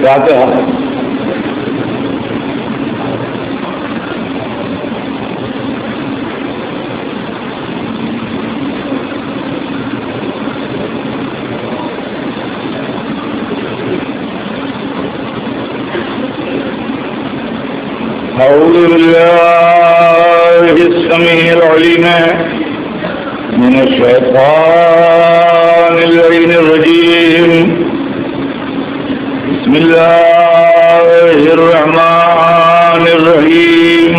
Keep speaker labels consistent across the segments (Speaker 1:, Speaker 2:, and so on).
Speaker 1: فاتحہ۔ أعوذ بالله السميع العليم من الشيطان اللعين الرجيم. بسم الله الرحمن الرحيم.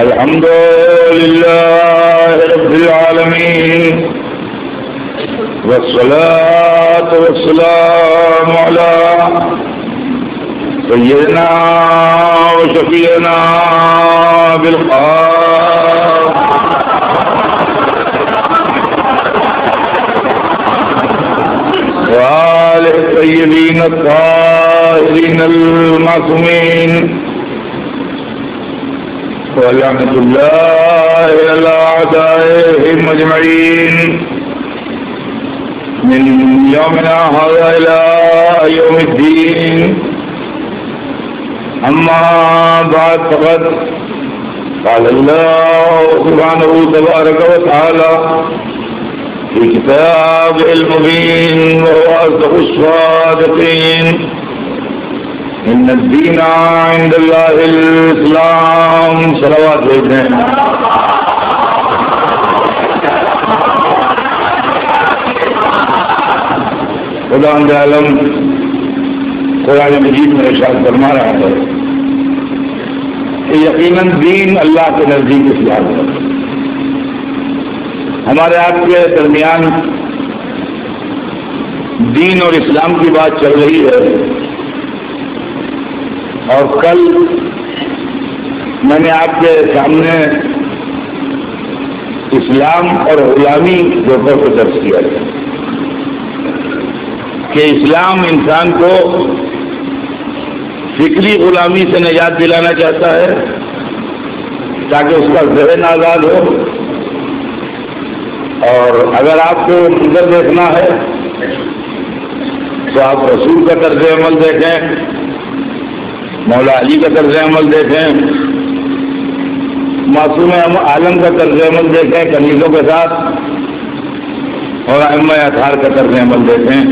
Speaker 1: الحمد لله رب العالمين، والصلاة والسلام على سيدنا وشفيعنا بالخير وآله الطيبين الطاهرين المعصومين، ولعنة الله على أعدائهم أجمعين من يومنا هذا إلى يوم الدين. أما بعد فقد قال الله سبحانه تبارك وتعالى في كتابه المبين وهو أصدق الصادقين: إن الدين عند الله الإسلام. صلوات بھیجیں. خدا عالم قرآن مجید میں ارشاد فرما رہا ہے کہ یقیناً دین اللہ کے نزدیک اسلام ہے. ہمارے آپ کے درمیان دین اور اسلام کی بات چل رہی ہے، اور کل میں نے آپ کے سامنے اسلام اور غلامی دونوں کو درج کیا ہے کہ اسلام انسان کو فکری غلامی سے نجات دلانا چاہتا ہے تاکہ اس کا ذہن آزاد ہو. اور اگر آپ کو منظر دیکھنا ہے تو آپ رسول کا طرز عمل دیکھیں، مولا علی کا طرز عمل دیکھیں، معصوم عالم کا طرز عمل دیکھیں کنیزوں کے ساتھ، اور ائمہ اطہار کا طرز عمل دیکھیں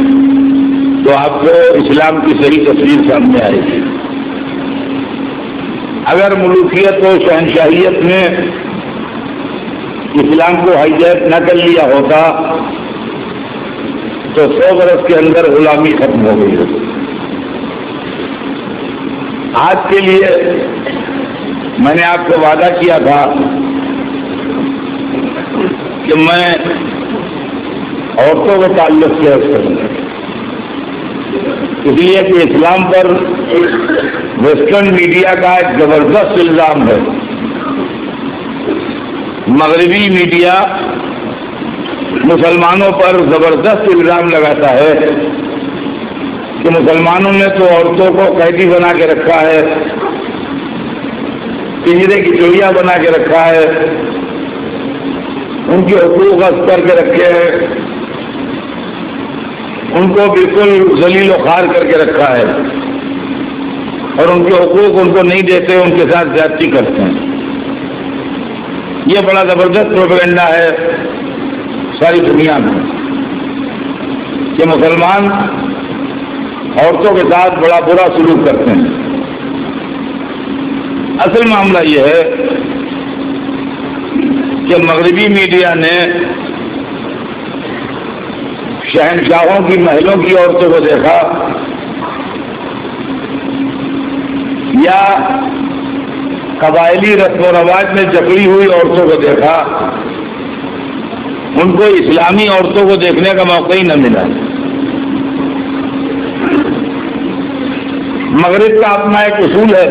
Speaker 1: تو آپ کو اسلام کی صحیح تصویر سامنے آئے گی. اگر ملوکیت و شہنشاہیت میں اسلام کو ہائی جیک نہ کر لیا ہوتا تو 100 برس کے اندر غلامی ختم ہو گئی ہوتی. آج کے لیے میں نے آپ کو وعدہ کیا تھا کہ میں عورتوں کے تعلق سے عرض کروں گا، اس لیے کہ اسلام پر ویسٹرن میڈیا کا ایک زبردست الزام ہے. مغربی میڈیا مسلمانوں پر زبردست الزام لگاتا ہے کہ مسلمانوں نے تو عورتوں کو قیدی بنا کے رکھا ہے، پنجرے کی چڑیا بنا کے رکھا ہے، ان کے حقوق غصب کر کے رکھے ہیں، ان کو بالکل ذلیل و خوار کر کے رکھا ہے، اور ان کے حقوق ان کو نہیں دیتے، ان کے ساتھ زیادتی کرتے ہیں. یہ بڑا زبردست پروپیگنڈا ہے ساری دنیا میں کہ مسلمان عورتوں کے ساتھ بڑا برا سلوک کرتے ہیں. اصل معاملہ یہ ہے کہ مغربی میڈیا نے شہنشاہوں کی محلوں کی عورتوں کو دیکھا یا قبائلی رسم و رواج میں جکڑی ہوئی عورتوں کو دیکھا، ان کو اسلامی عورتوں کو دیکھنے کا موقع ہی نہ ملا. مغرب کا اپنا ایک اصول ہے،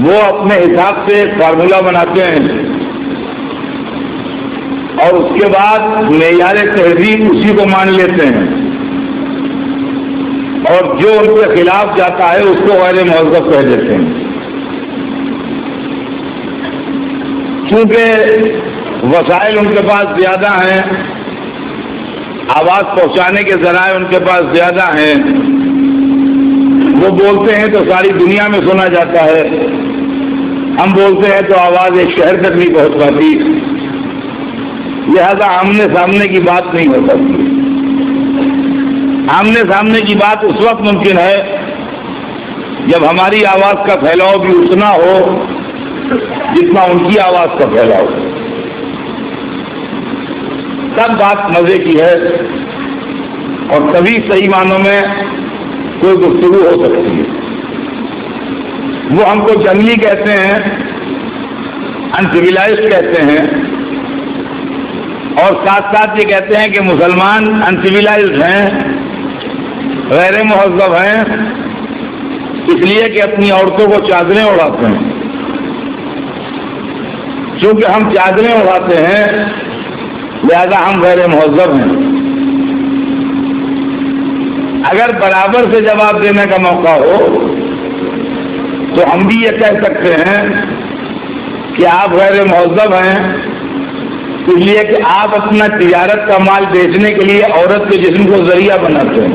Speaker 1: وہ اپنے حساب سے ایک فارمولہ بناتے ہیں اور اس کے بعد معیار تہذیب اسی کو مان لیتے ہیں، اور جو ان کے خلاف جاتا ہے اس کو غیر مہذب کہہ دیتے ہیں. کیونکہ وسائل ان کے پاس زیادہ ہیں آواز پہنچانے کے ذرائع ان کے پاس زیادہ ہیں، وہ بولتے ہیں تو ساری دنیا میں سنا جاتا ہے، ہم بولتے ہیں تو آواز ایک شہر تک نہیں پہنچ پاتی، لہذا آمنے سامنے کی بات نہیں ہو سکتی۔ آمنے سامنے کی بات اس وقت ممکن ہے جب ہماری آواز کا پھیلاؤ بھی اتنا ہو جتنا ان کی آواز کا پھیلاؤ، تب بات مزے کی ہے اور تبھی صحیح معنوں میں کوئی گفتگو ہو سکتی ہے۔ وہ ہم کو جنگلی کہتے ہیں، انسیویلائزڈ کہتے ہیں، اور ساتھ ساتھ یہ کہتے ہیں کہ مسلمان انسیویلائزڈ ہیں، غیر مہذب ہیں، اس لیے کہ اپنی عورتوں کو چادریں اڑاتے ہیں۔ چونکہ ہم چادریں اڑاتے ہیں لہذا ہم غیر مہذب ہیں۔ اگر برابر سے جواب دینے کا موقع ہو تو ہم بھی یہ کہہ سکتے ہیں کہ آپ غیر مہذب ہیں اس لیے کہ آپ اپنا تجارت کا مال بیچنے کے لیے عورت کے جسم کو ذریعہ بناتے ہیں۔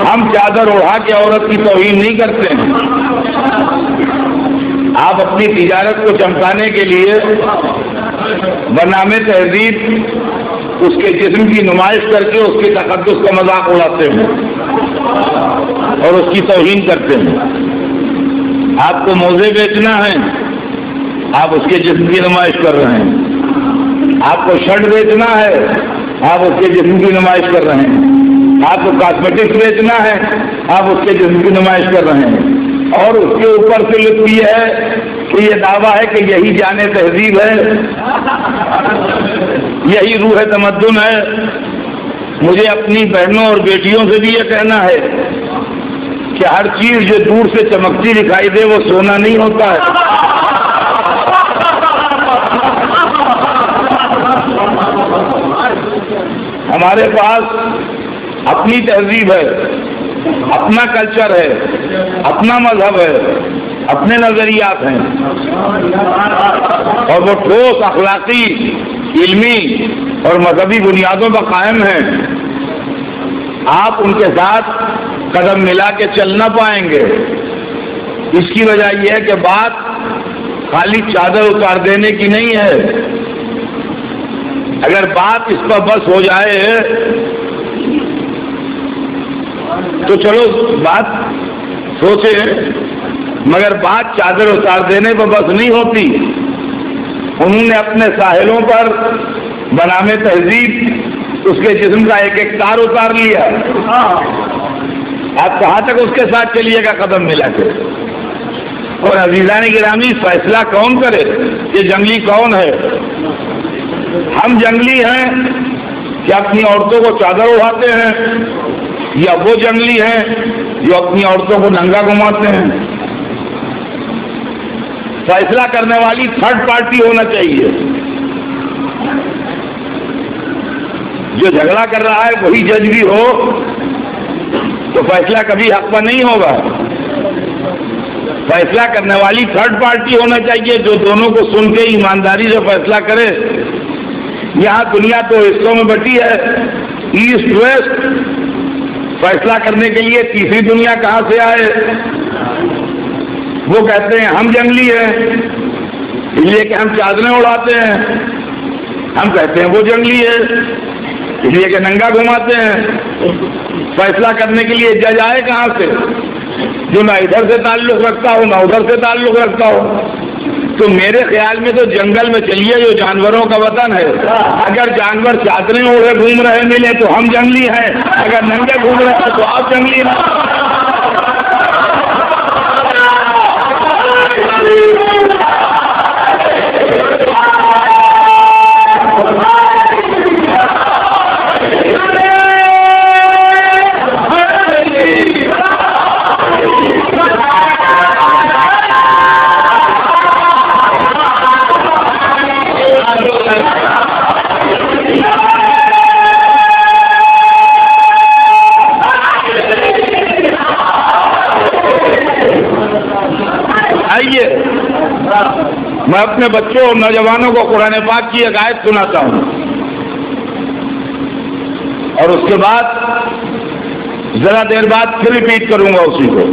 Speaker 1: ہم چادر اڑا کے عورت کی توہین نہیں کرتے ہیں، آپ اپنی تجارت کو چمکانے کے لیے بنامے تہذیب اس کے جسم کی نمائش کر کے اس کے تقدس کا مذاق اڑاتے ہیں اور اس کی توہین کرتے ہیں۔ آپ کو موزے بیچنا ہے، آپ اس کے جسم کی نمائش کر رہے ہیں۔ آپ کو شرٹ بیچنا ہے، آپ اس کے جسم کی نمائش کر رہے ہیں۔ آپ کو کاسمیٹکس بیچنا ہے، آپ اس کے جسم کی نمائش کر رہے ہیں، اور اس کے اوپر سے لطف یہ ہے کہ یہ دعویٰ ہے کہ یہی جان تہذیب ہے، یہی روح تمدن ہے۔ مجھے اپنی بہنوں اور بیٹیوں سے بھی یہ کہنا ہے کہ ہر چیز جو دور سے چمکتی دکھائی دے وہ سونا نہیں ہوتا ہے۔ ہمارے پاس اپنی تہذیب ہے، اپنا کلچر ہے، اپنا مذہب ہے، اپنے نظریات ہیں، اور وہ ٹھوس اخلاقی، علمی اور مذہبی بنیادوں پر قائم ہیں۔ آپ ان کے ساتھ قدم ملا کے چل نہ پائیں گے۔ اس کی وجہ یہ ہے کہ بات خالی چادر اتار دینے کی نہیں ہے۔ اگر بات اس پر بس ہو جائے تو چلو بات سوچے، مگر بات چادر اتار دینے پر بس نہیں ہوتی۔ انہوں نے اپنے ساحلوں پر بنامے تہذیب اس کے جسم کا ایک ایک تار اتار لیا۔ آپ کہاں تک اس کے ساتھ چلیے گا قدم ملا کے؟ اور عزیزان گرامی، فیصلہ کون کرے کہ جنگلی کون ہے؟ ہم جنگلی ہیں کہ اپنی عورتوں کو چادر اڑاتے ہیں، یا وہ جنگلی ہیں جو اپنی عورتوں کو ننگا گھماتے ہیں؟ فیصلہ کرنے والی تھرڈ پارٹی ہونا چاہیے۔ جو جھگڑا کر رہا ہے وہی جج بھی ہو تو فیصلہ کبھی حق پر نہیں ہوگا۔ فیصلہ کرنے والی تھرڈ پارٹی ہونا چاہیے جو دونوں کو سن کے ایمانداری سے فیصلہ کرے۔ یہاں دنیا تو حصوں میں بٹی ہے، ایسٹ ویسٹ، فیصلہ کرنے کے لیے تیسری دنیا کہاں سے آئے؟ وہ کہتے ہیں ہم جنگلی ہیں اس لیے کہ ہم چادریں اڑاتے ہیں، ہم کہتے ہیں وہ جنگلی ہے اس لیے کہ ننگا گھماتے ہیں۔ فیصلہ کرنے کے لیے جج آئے کہاں سے؟ جو نہ ادھر سے تعلق رکھتا ہو نہ ادھر سے تعلق رکھتا ہو۔ تو میرے خیال میں تو جنگل میں چلیے جو جانوروں کا وطن ہے، اگر جانور چادریں اوڑھے گھوم رہے ملے تو ہم جنگلی ہیں، اگر ننگے گھوم رہے ہیں تو آپ جنگلی ہیں۔ میں اپنے بچوں اور نوجوانوں کو قرآن پاک کی ایک آیت سناتا ہوں اور اس کے بعد ذرا دیر بعد پھر ریپیٹ کروں گا اسی کو.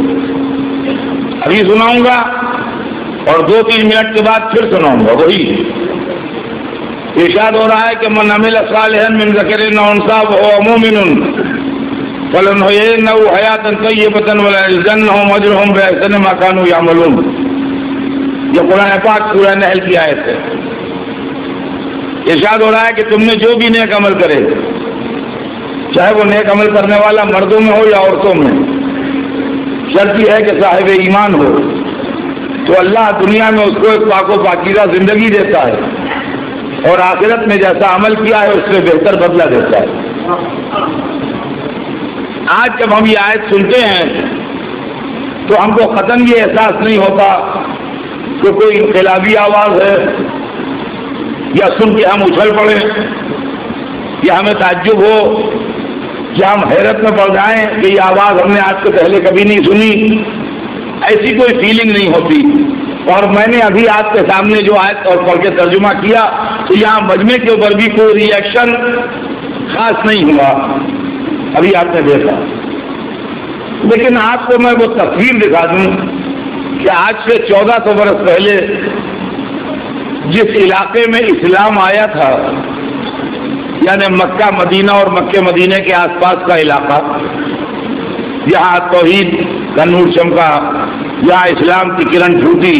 Speaker 1: ابھی سناؤں گا اور 2-3 منٹ کے بعد پھر سناؤں گا. وہی ارشاد ہو رہا ہے کہ من عمل صالحا من ذکر او انثى وهو مؤمن فلنحيينه حياة طيبة ولنجزينهم اجرهم بأحسن ما كانوا يعملون. یہ قرآن پاک سورہ نحل کی آیت ہے. ارشاد ہو رہا ہے کہ تم نے جو بھی نیک عمل کرے، چاہے وہ نیک عمل کرنے والا مردوں میں ہو یا عورتوں میں، شرط یہ ہے کہ صاحب ایمان ہو، تو اللہ دنیا میں اس کو ایک پاک و پاکیزہ زندگی دیتا ہے اور آخرت میں جیسا عمل کیا ہے اس سے بہتر بدلہ دیتا ہے. آج جب ہم یہ آیت سنتے ہیں تو ہم کو قطعاً یہ احساس نہیں ہوتا کہ کوئی انقلابی آواز ہے یا سن کے ہم اچھل پڑیں یا ہمیں تعجب ہو یا ہم حیرت میں پڑ جائیں کہ یہ آواز ہم نے آج سے پہلے کبھی نہیں سنی. ایسی کوئی فیلنگ نہیں ہوتی. اور میں نے ابھی آپ کے سامنے جو آیت اور پڑھ کے ترجمہ کیا تو یہاں مجمع کے اوپر بھی کوئی ری ایکشن خاص نہیں ہوا، ابھی آپ نے دیکھا. لیکن آپ کو میں وہ تصویر دکھا دوں کہ آج سے 1400 برس پہلے جس علاقے میں اسلام آیا تھا، یعنی مکہ مدینہ اور مکہ مدینے کے آس پاس کا علاقہ، جہاں توحید کا نور چمکا، جہاں اسلام کی کرن پھوٹی،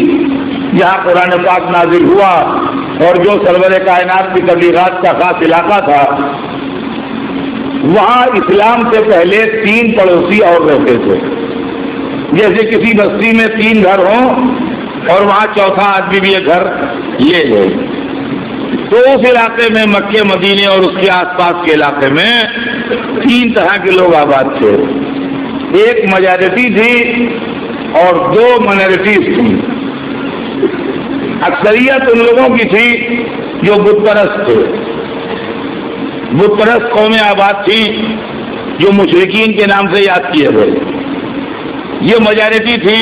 Speaker 1: جہاں قرآن پاک نازل ہوا اور جو سرور کائنات کی تبلیغات کا خاص علاقہ تھا، وہاں اسلام سے پہلے 3 پڑوسی اور رہتے تھے. جیسے کسی بستی میں 3 گھر ہوں اور وہاں چوتھا آدمی بھی ایک گھر لے لے، تو اس علاقے میں مکے مدینے اور اس کے آس پاس کے علاقے میں 3 طرح کے لوگ آباد تھے. ایک میجارٹی تھی اور 2 مائنورٹیز تھی. اکثریت ان لوگوں کی تھی جو بت پرست تھے. بت پرست قومیں آباد تھیں جو مشرکین کے نام سے یاد کیے گئے. یہ میجارٹی تھی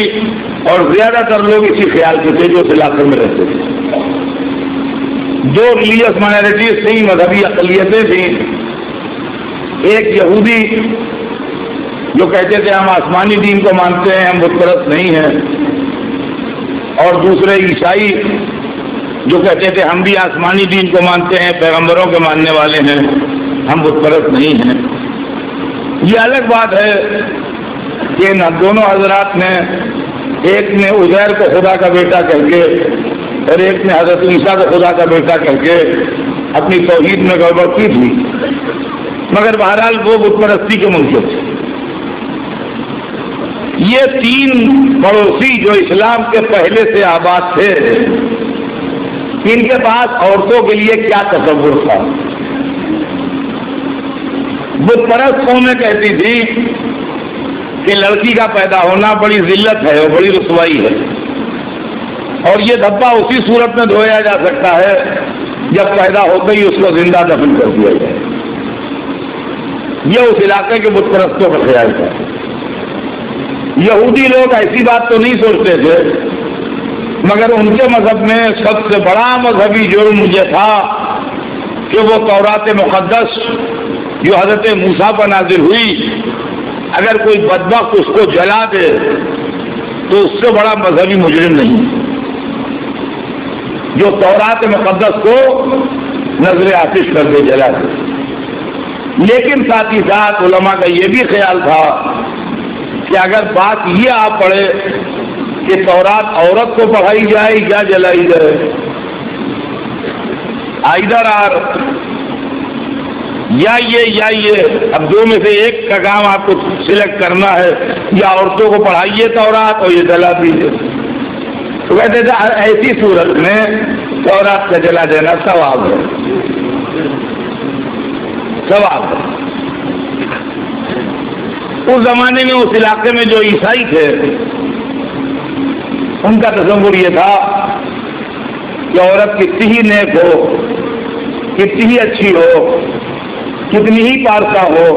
Speaker 1: اور زیادہ تر لوگ اسی خیال کے تھے جو اس علاقے میں رہتے تھے. 2 ریلیجس مائنورٹیز تھیں، مذہبی اقلیتیں تھیں. ایک یہودی جو کہتے تھے ہم آسمانی دین کو مانتے ہیں، ہم بت پرست نہیں ہیں، اور دوسرے عیسائی جو کہتے تھے ہم بھی آسمانی دین کو مانتے ہیں، پیغمبروں کے ماننے والے ہیں، ہم بت پرست نہیں ہیں. یہ الگ بات ہے کہ ان دونوں حضرات نے، ایک نے عزیر کو خدا کا بیٹا کہہ کے اور ایک نے حضرت عیسیٰ کو خدا کا بیٹا کہہ کے اپنی توحید میں گڑبڑ کی تھی، مگر بہرحال وہ بت پرستی کے منکر تھے. یہ 3 پڑوسی جو اسلام کے پہلے سے آباد تھے، ان کے پاس عورتوں کے لیے کیا تصور تھا؟ بت پرست قومیں کہتی تھی کہ لڑکی کا پیدا ہونا بڑی ذلت ہے اور بڑی رسوائی ہے، اور یہ دھبا اسی صورت میں دھویا جا سکتا ہے جب پیدا ہوتے ہی اس کو زندہ دفن کر دیا جائے. یہ اس علاقے کے بت پرستوں کا خیال تھا. یہودی لوگ ایسی بات تو نہیں سوچتے تھے، مگر ان کے مذہب میں سب سے بڑا مذہبی جرم یہ تھا کہ وہ تورات مقدس جو حضرت موسیٰ پر نازل ہوئی، اگر کوئی بدبخت اس کو جلا دے تو اس سے بڑا مذہبی مجرم نہیں جو تورات مقدس کو نظر آتش کر دے، جلا دے. لیکن ساتھ ہی ساتھ علماء کا یہ بھی خیال تھا کہ اگر بات یہ آ پڑے کہ تورات عورت کو پڑھائی جائے یا جلائی جائے، آئدر آر یا یہ، اب 2 میں سے ایک کا کام آپ کو سلیکٹ کرنا ہے، یا عورتوں کو پڑھائیے تورات اور یہ جلا دیجیے. تو کہتے تھے ایسی صورت میں تورات کا جلا دینا ثواب ہے، ثواب ہے. اس زمانے میں اس علاقے میں جو عیسائی تھے ان کا تصور یہ تھا کہ عورت کتنی ہی نیک ہو، کتنی ہی اچھی ہو، کتنی ہی پارسا ہو،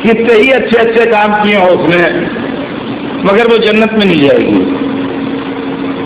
Speaker 1: کتنے ہی اچھے کام کیے ہوں اس نے، مگر وہ جنت میں نہیں جائے گی.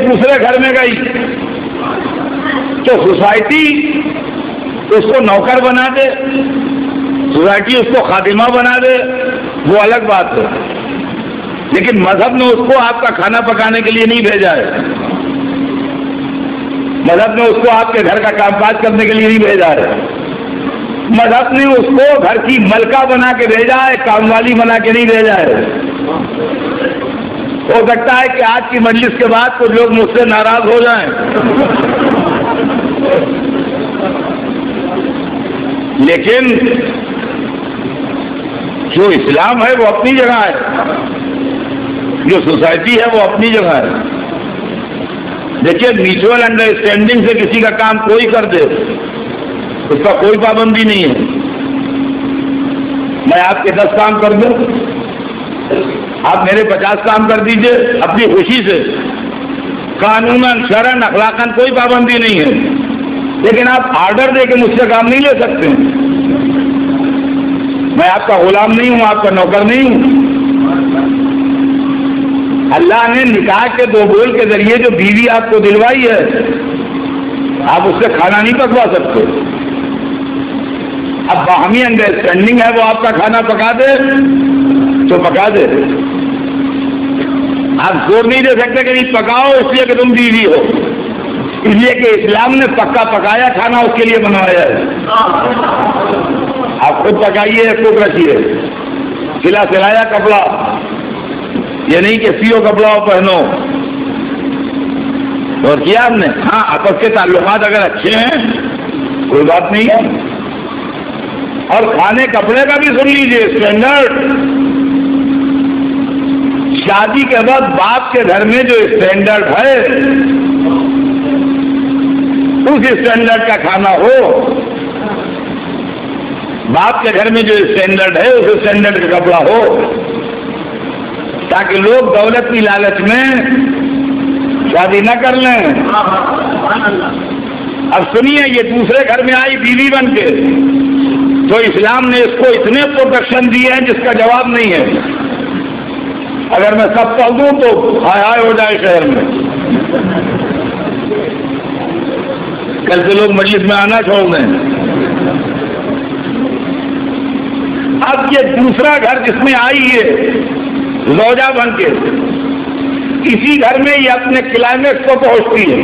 Speaker 1: دوسرے گھر میں گئی تو سوسائٹی اس کو نوکر بنا دے، سوسائٹی اس کو خادمہ بنا دے، وہ الگ بات ہے، لیکن مذہب نے اس کو آپ کا کھانا پکانے کے لیے نہیں بھیجا ہے، مذہب نے اس کو آپ کے گھر کا کام کاج کرنے کے لیے نہیں بھیجا ہے، مذہب نے اس کو گھر کی ملکہ بنا کے بھیجا ہے، کام والی بنا کے نہیں بھیجا ہے۔ ہو سکتا ہے کہ آج کی مجلس کے بعد کچھ لوگ مجھ سے ناراض ہو جائیں، لیکن جو اسلام ہے وہ اپنی جگہ ہے، جو سوسائٹی ہے وہ اپنی جگہ ہے۔ دیکھیے میوچل انڈرسٹینڈنگ سے کسی کا کام کوئی کر دے، اس کا کوئی پابندی نہیں ہے، میں آپ کے 10 کام کر دوں، آپ میرے 50 کام کر دیجئے اپنی خوشی سے، قانوناً شرعاً اخلاقاً کوئی پابندی نہیں ہے، لیکن آپ آرڈر دے کے مجھ سے کام نہیں لے سکتے، میں آپ کا غلام نہیں ہوں، آپ کا نوکر نہیں ہوں۔ اللہ نے نکاح کے 2 بول کے ذریعے جو بیوی آپ کو دلوائی ہے، آپ اس سے کھانا نہیں پکوا سکتے، اب باہمی انڈرسٹینڈنگ ہے وہ آپ کا کھانا پکا دے تو پکا دے، آپ زور نہیں دے سکتے کہ نہیں پکاؤ اس لیے کہ تم بیوی ہو، اس لیے کہ اسلام نے پکا پکایا کھانا اس کے لیے بنوایا ہے، آپ خود پکائیے خود رکھیے، سلا سلایا کپڑا، یہ نہیں کہ سیو کپڑا ہو پہنو، اور کیا آپ نے؟ ہاں آپس کے تعلقات اگر اچھے ہیں کوئی بات نہیں ہے، اور کھانے کپڑے کا بھی سن لیجئے اسٹینڈرڈ، شادی کے بعد باپ کے گھر میں جو اسٹینڈرڈ ہے اس اسٹینڈرڈ کا کھانا ہو، باپ کے گھر میں جو اسٹینڈرڈ ہے اس اسٹینڈرڈ کا کپڑا ہو، تاکہ لوگ دولت کی لالچ میں شادی نہ کر لیں۔ اب سنیے، یہ دوسرے گھر میں آئی بیوی بن کے تو اسلام نے اس کو اتنے پروٹیکشن دیے ہیں جس کا جواب نہیں ہے، اگر میں سب پڑھ دوں تو ہائے ہائے ہو جائے شہر میں، کل سے لوگ مجلس میں آنا چھوڑ دیں۔ اب یہ دوسرا گھر جس میں آئی ہے زوجہ بن کے، اسی گھر میں یہ اپنے کلائمیکس کو پہنچتی ہے،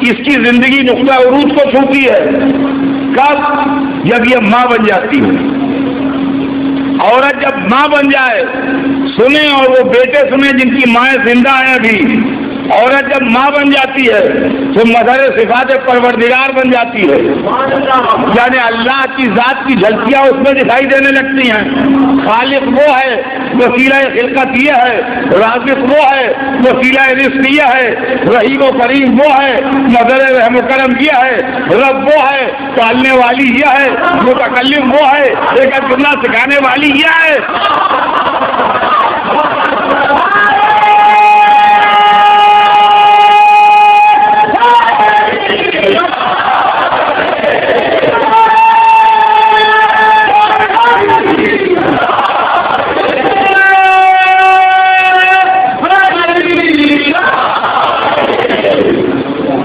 Speaker 1: اس کی زندگی نقطہ عروج کو چھوتی ہے، کب؟ جب یہ ماں بن جاتی ہے۔ عورت جب ماں بن جائے، سنیں اور وہ بیٹے سنیں جن کی مائیں زندہ ہیں ابھی، عورت جب ماں بن جاتی ہے تو مظہر صفات پروردگار بن جاتی ہے، یعنی اللہ کی ذات کی جھلکیاں اس میں دکھائی دینے لگتی ہیں۔ خالق وہ ہے، وسیلہ خلقت یہ ہے، رازق وہ ہے، وسیلہ رزق یہ ہے، رحیم و کریم وہ ہے، مظہر رحم و کرم یہ ہے، رب وہ ہے، پالنے والی یہ ہے، متکلم وہ ہے، ایک سننا سکھانے والی یہ ہے۔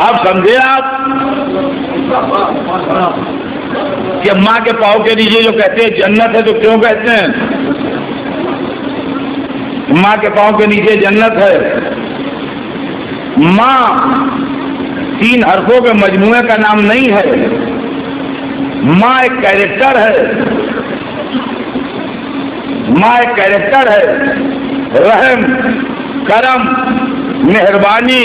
Speaker 1: اب سمجھے آپ کہ ماں کے پاؤں کے نیچے جو کہتے ہیں جنت ہے تو کیوں کہتے ہیں؟ ماں کے پاؤں کے نیچے جنت ہے۔ ماں 3 حرفوں کے مجموعے کا نام نہیں ہے، ماں ایک کیریکٹر ہے، ماں ایک کیریکٹر ہے، رحم، کرم، مہربانی،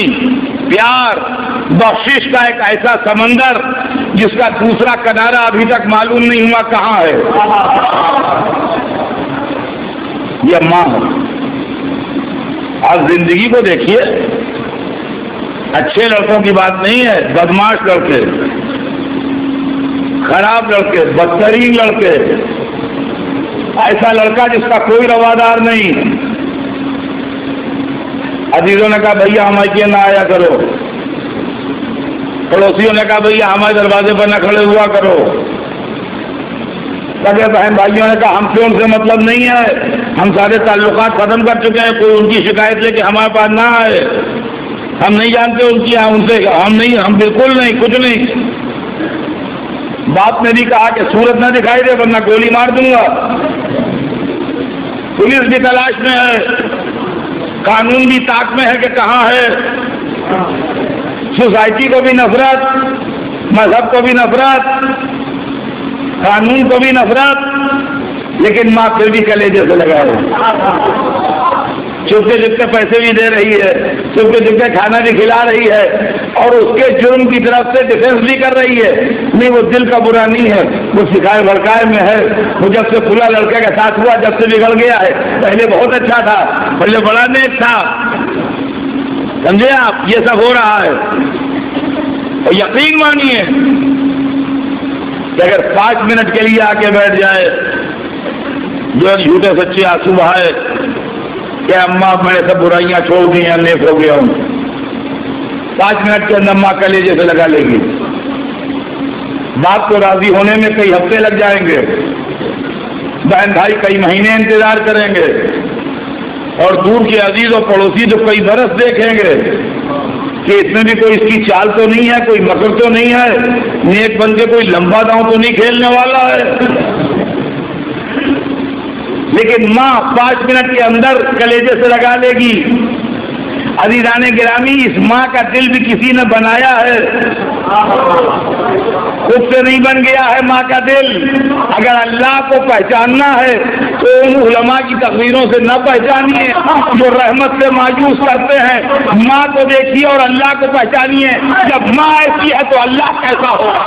Speaker 1: پیار، بخشش کا ایک ایسا سمندر جس کا دوسرا کنارہ ابھی تک معلوم نہیں ہوا کہاں ہے، یہ ماں ہے۔ آپ زندگی کو دیکھیے، اچھے لڑکوں کی بات نہیں ہے، بدماش لڑکے، خراب لڑکے، بدترین لڑکے، ایسا لڑکا جس کا کوئی روادار نہیں۔ عزیزوں نے کہا بھیا ہمارے نہ آیا کرو، پڑوسیوں نے کہا بھیا ہمارے دروازے پر نہ کھڑے ہوا کرو، سگے بہن بھائیوں نے کہا ہم سے ان سے مطلب نہیں ہے، ہم سارے تعلقات ختم کر چکے ہیں، کوئی ان کی شکایت لے کے ہمارے پاس نہ آئے، ہم نہیں جانتے ان کی ان سے، ہم بالکل نہیں، کچھ نہیں۔ باپ نے بھی کہا کہ صورت نہ دکھائی دے ورنہ گولی مار دوں گا۔ پولیس بھی تلاش میں ہے، قانون بھی طاق میں ہے کہ کہاں ہے، سوسائٹی کو بھی نفرت، مذہب کو بھی نفرت، قانون کو بھی نفرت، لیکن ماں پھر بھی کلیجے سے لگا ہے، چپکے چپکے پیسے بھی دے رہی ہے، چپکے چپکے کھانا بھی کھلا رہی ہے، اور اس کے جرم کی طرف سے ڈیفینس بھی کر رہی ہے۔ نہیں، وہ دل کا برا نہیں ہے، وہ سکھائے بھڑکائے میں ہے، وہ جب سے کھلا لڑکے کے ساتھ ہوا جب سے بگڑ گیا ہے، پہلے بہت اچھا تھا، پہلے بڑا نیک تھا، سمجھے آپ؟ یہ سب ہو رہا ہے، اور یقین مانیے کہ اگر 5 منٹ کے لیے آ کے بیٹھ جائے، جو جھوٹے سچے آنسو بہائے کہ اماں میں نے سب برائیاں چھوڑ دی ہیں، نیک ہو گیا ہوں، 5 منٹ کے اندر ماں کلیجے سے لگا لے گی۔ باپ کو راضی ہونے میں کئی ہفتے لگ جائیں گے، بہن بھائی کئی مہینے انتظار کریں گے، اور دور کے عزیز و پڑوسی تو کئی برس دیکھیں گے کہ اس میں بھی کوئی اس کی چال تو نہیں ہے، کوئی مکر تو نہیں ہے، نیک بن کے کوئی لمبا داؤں تو نہیں کھیلنے والا ہے۔ لیکن ماں 5 منٹ کے اندر کلیجے سے لگا لے گی۔ عزیزان گرامی، اس ماں کا دل بھی کسی نے بنایا ہے، خود سے نہیں بن گیا ہے ماں کا دل۔ اگر اللہ کو پہچاننا ہے تو ان علماء کی تقریروں سے نہ پہچانیے جو رحمت سے مایوس کرتے ہیں، ماں کو دیکھیے اور اللہ کو پہچانیے۔ جب ماں ایسی ہے تو اللہ کیسا ہوگا؟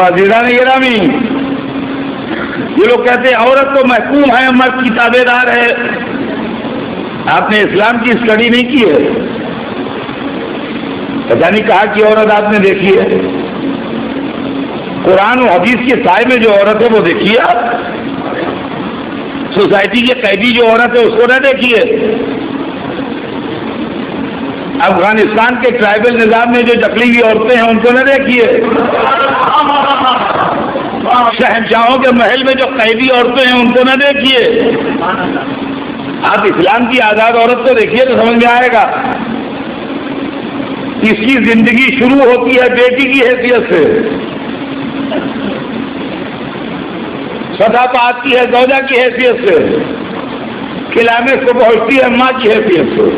Speaker 1: عزیزان گرامی، یہ لوگ کہتے ہیں عورت تو محکوم ہے، مرد کی تابع دار ہے۔ آپ نے اسلام کی اسٹڈی نہیں کی ہے، پتہ نہیں کہا کہ عورت آپ نے دیکھی ہے؟ قرآن و حدیث کے سائے میں جو عورت ہے وہ دیکھیے آپ، سوسائٹی کے قیدی جو عورت ہے اس کو نہ دیکھیے، افغانستان کے ٹرائبل نظام میں جو جکڑی ہوئی عورتیں ہیں ان کو نہ دیکھیے، شہنشاہوں کے محل میں جو قیدی عورتیں ہیں ان کو نہ دیکھیے۔ آپ اسلام کی آزاد عورت کو دیکھیے تو سمجھ میں آئے گا۔ اس کی زندگی شروع ہوتی ہے بیٹی کی حیثیت سے، سطح پہ آتی ہے زوجہ کی حیثیت سے، کلائمیکس کو پہنچتی ہے ماں کی حیثیت سے۔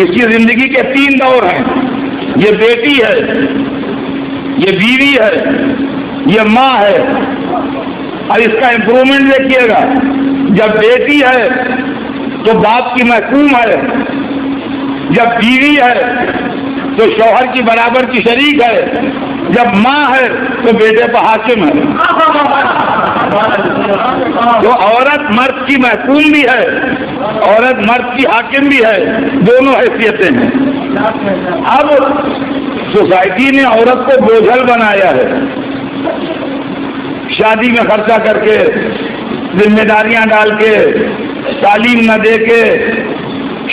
Speaker 1: اس کی زندگی کے 3 دور ہیں، یہ بیٹی ہے، یہ بیوی ہے، یہ ماں ہے۔ اور اس کا امپرومنٹ دیکھیے گا، جب بیٹی ہے تو باپ کی محکوم ہے، جب بیوی ہے تو شوہر کی برابر کی شریک ہے، جب ماں ہے تو بیٹے پر حاکم ہے۔ تو عورت مرد کی محکوم بھی ہے، عورت مرد کی حاکم بھی ہے، دونوں حیثیتیں ہیں۔ اب سوسائٹی نے عورت کو بوجھل بنایا ہے، شادی میں خرچہ کر کے، ذمہ داریاں ڈال کے، تعلیم نہ دے کے،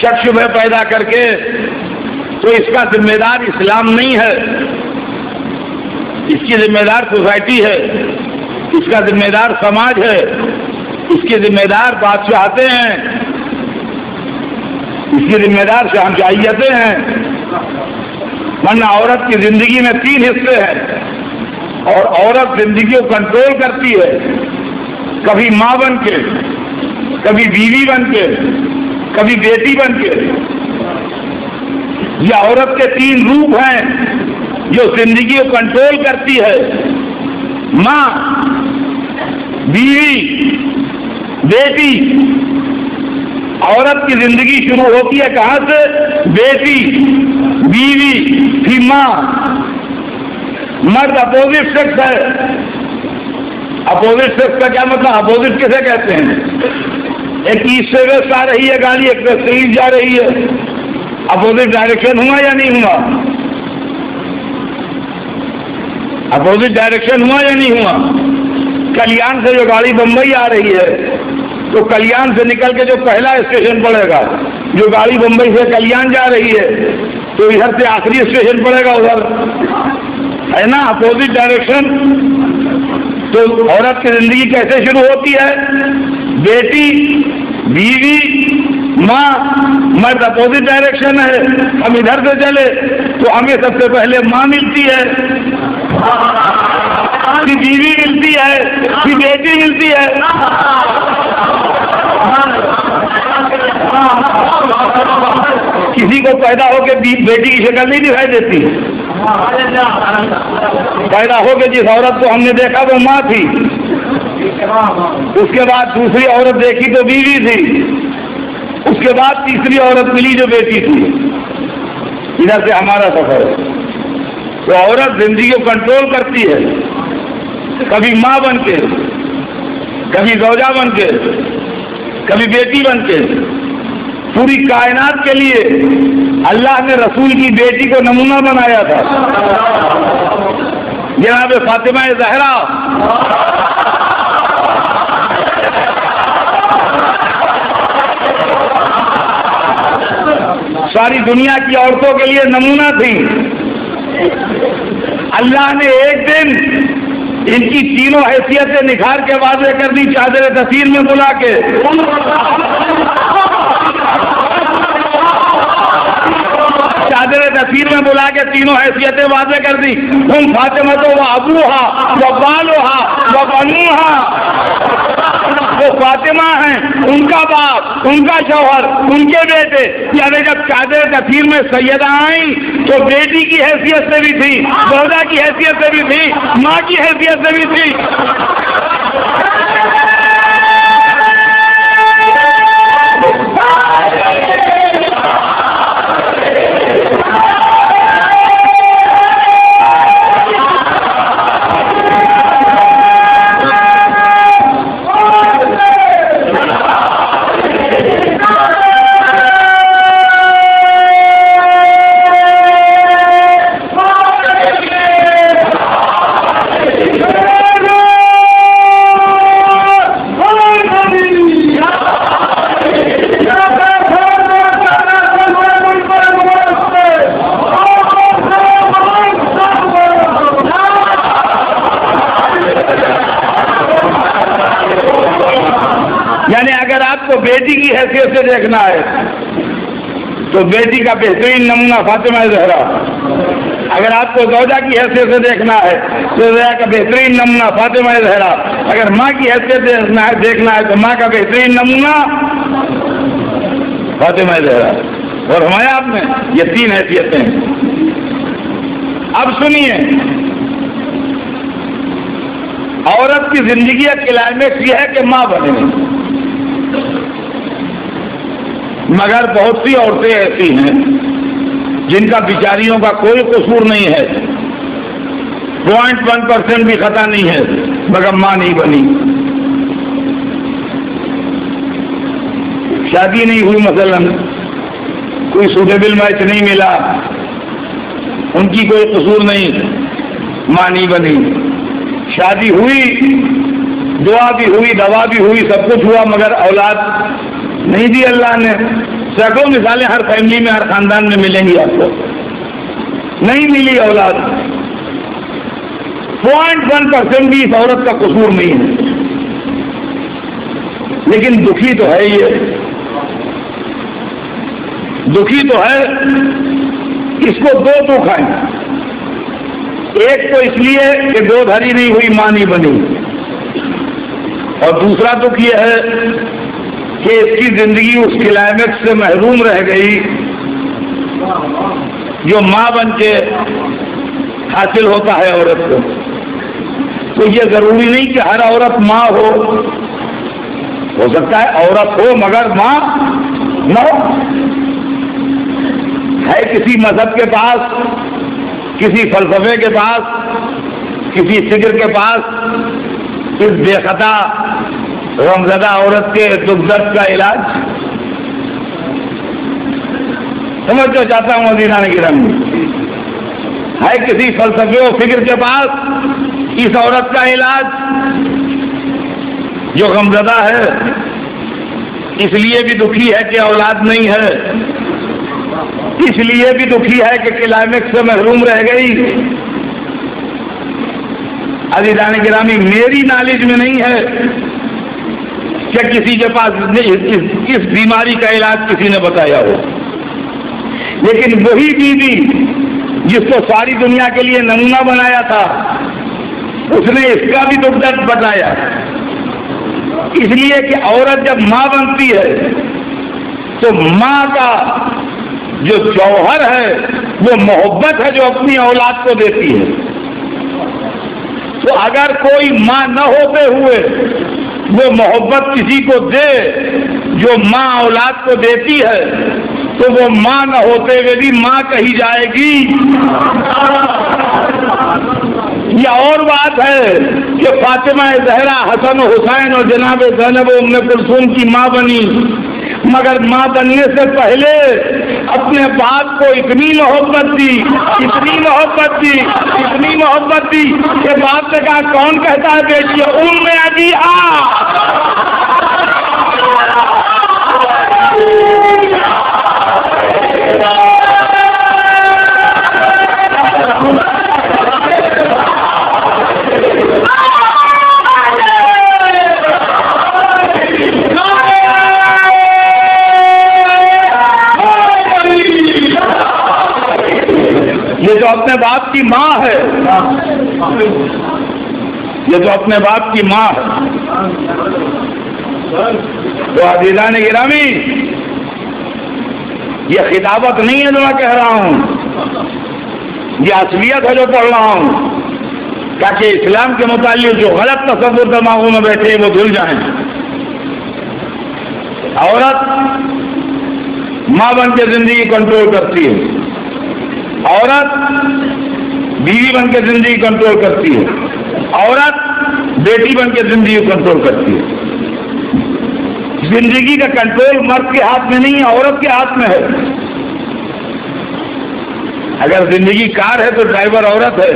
Speaker 1: شک شبہ پیدا کر کے، تو اس کا ذمہ دار اسلام نہیں ہے، اس کی ذمہ دار سوسائٹی ہے، اس کا ذمہ دار سماج ہے، اس کے ذمہ دار بادشاہتے ہیں۔ اس کی ذمہ دار شہنشاہیتیں ہیں، ورنہ عورت کی زندگی میں 3 حصے ہیں اور عورت زندگی کو کنٹرول کرتی ہے، کبھی ماں بن کے، کبھی بیوی بن کے، کبھی بیٹی بن کے۔ یہ عورت کے 3 روپ ہیں جو زندگی کو کنٹرول کرتی ہے، ماں، بیوی، بیٹی۔ عورت کی زندگی شروع ہوتی ہے کہاں سے؟ بیٹی، بیوی، پھر ماں۔ مرد اپوزٹ سیکس ہے۔ اپوزٹ سیکس کا کیا مطلب؟ اپوزٹ کسے کہتے ہیں؟ ایک ایسٹ سے ویسٹ آ رہی ہے گاڑی، ایک ویسٹ سے ایسٹ جا رہی ہے، اپوزٹ ڈائریکشن ہوا یا نہیں ہوا؟ اپوزٹ ڈائریکشن ہوا یا نہیں ہوا؟ کلیان سے جو گاڑی بمبئی آ رہی ہے تو کلیان سے نکل کے جو پہلا اسٹیشن پڑے گا، جو گاڑی بمبئی سے کلیان جا رہی ہے تو ادھر سے آخری اسٹیشن پڑے گا ادھر، ہے نا؟ Opposite direction. تو عورت کی زندگی کیسے شروع ہوتی ہے؟ بیٹی، بیوی، ماں۔ مرد اپوزٹ ڈائریکشن ہے، ہم ادھر سے چلے تو ہمیں سب سے پہلے ماں ملتی ہے، پھر بیوی ملتی ہے، پھر بیٹی ملتی ہے۔ کسی کو پیدا ہو کے بیٹی کی شکل نہیں دکھائی دیتی، پیدا ہو کے جس عورت کو ہم نے دیکھا وہ ماں تھی، اس کے بعد دوسری عورت دیکھی تو بیوی تھی، اس کے بعد تیسری عورت ملی جو بیٹی تھی۔ ادھر سے ہمارا سفر ہے۔ تو عورت زندگی کو کنٹرول کرتی ہے، کبھی ماں بن کے، کبھی زوجہ بن کے، کبھی بیٹی بن کے۔ پوری کائنات کے لیے اللہ نے رسول کی بیٹی کو نمونہ بنایا تھا، جناب فاطمہ زہرا۔ ساری دنیا کی عورتوں کے لیے نمونہ تھی۔ اللہ نے ایک دن ان کی تینوں حیثیتیں نکھار کے واضح کر دی، چادر تسیر میں بلا کے۔ چادر تسیر میں بلا کے تینوں حیثیتیں واضح کر دی۔ ہم فاطمہ تو وہ ابوہا، وہ بالوہا، وہ بنوہا۔ وہ فاطمہ ہیں، ان کا باپ، ان کا شوہر، ان کے بیٹے۔ یعنی جب چادر تسیر میں سیدہ آئیں تو بیٹی کی حیثیت سے بھی تھی، زوجہ کی حیثیت سے بھی تھی، ماں کی حیثیت سے بھی تھی۔ یعنی اگر آپ کو بیٹی کی حیثیت سے دیکھنا ہے تو بیٹی کا بہترین نمونہ فاطمہ زہرا، اگر آپ کو زوجہ کی حیثیت سے دیکھنا ہے تو زوجہ کا بہترین نمونہ فاطمہ زہرا، اگر ماں کی حیثیت سے دیکھنا ہے تو ماں کا بہترین نمونہ فاطمہ زہرا۔ اور ہمارے آپ میں یہ 3 حیثیتیں ہیں۔ اب سنیے، عورت کی زندگی کا کلائمیکس یہ ہے کہ ماں بنے، مگر بہت سی عورتیں ایسی ہیں جن کا بیچاریوں کا کوئی قصور نہیں ہے، 0.1% بھی خطا نہیں ہے، مگر ماں نہیں بنی، شادی نہیں ہوئی، مثلا کوئی سوٹیبل میچ نہیں ملا، ان کی کوئی قصور نہیں، ماں نہیں بنی۔ شادی ہوئی، دعا بھی ہوئی، دوا بھی ہوئی، سب کچھ ہوا، مگر اولاد نہیں دی اللہ نے۔ سینکڑوں مثالیں ہر فیملی میں، ہر خاندان میں ملیں گی آپ کو، نہیں ملی اولاد۔ 0.1% بھی اس عورت کا قصور نہیں ہے، لیکن دکھی تو ہے یہ دکھی تو ہے، اس کو دو دکھ ہیں. ایک تو اس لیے کہ دودھ ہری نہیں ہوئی، ماں نہیں بنی، اور دوسرا دکھ یہ ہے کہ اس کی زندگی اس کلائمیکس سے محروم رہ گئی جو ماں بن کے حاصل ہوتا ہے عورت کو. تو یہ ضروری نہیں کہ ہر عورت ماں ہو سکتا ہے عورت ہو مگر ماں نہ ہو. ہے کسی مذہب کے پاس، کسی فلسفے کے پاس، کسی فکر کے پاس اس بے خطا غمزدہ عورت کے دکھ درد کا علاج؟ سمجھنا چاہتا ہوں عزیزان کرام، ہے کسی فلسفے و فکر کے پاس اس عورت کا علاج جو غمزدہ ہے، اس لیے بھی دکھی ہے کہ اولاد نہیں ہے، اس لیے بھی دکھی ہے کہ کلائمیکس سے محروم رہ گئی؟ عزیزان گرامی، میری نالج میں نہیں ہے کہ کسی کے پاس اس بیماری کا علاج کسی نے بتایا ہو، لیکن وہی بیوی جس کو ساری دنیا کے لیے نمونہ بنایا تھا اس نے اس کا بھی دکھ درد بتایا. اس لیے کہ عورت جب ماں بنتی ہے تو ماں کا جو جوہر ہے وہ محبت ہے جو اپنی اولاد کو دیتی ہے. تو اگر کوئی ماں نہ ہوتے ہوئے وہ محبت کسی کو دے جو ماں اولاد کو دیتی ہے تو وہ ماں نہ ہوتے ہوئے بھی ماں کہی جائے گی. یہ اور بات ہے کہ فاطمہ زہرا حسن و حسین اور جناب زینب و ام کلثوم کی ماں بنی، مگر ماں بننے سے پہلے اپنے باپ کو اتنی محبت دی کہ باپ نے کہا کون کہتا ہے بیٹی ام ابی یہ جو اپنے باپ کی ماں ہے، یہ جو اپنے باپ کی ماں ہے، تو عزیزان گرامی یہ خطابت نہیں ہے جو میں کہہ رہا ہوں، یہ اصلیت ہے جو پڑھ رہا ہوں، تاکہ اسلام کے متعلق جو غلط تصور دماغوں میں بیٹھے وہ دھل جائیں. عورت ماں بن کے زندگی کنٹرول کرتی ہے، عورت بیوی بن کے زندگی کنٹرول کرتی ہے، عورت بیٹی بن کے زندگی کنٹرول کرتی ہے. زندگی کا کنٹرول مرد کے ہاتھ میں نہیں ہے، عورت کے ہاتھ میں ہے. اگر زندگی کار ہے تو ڈرائیور عورت ہے،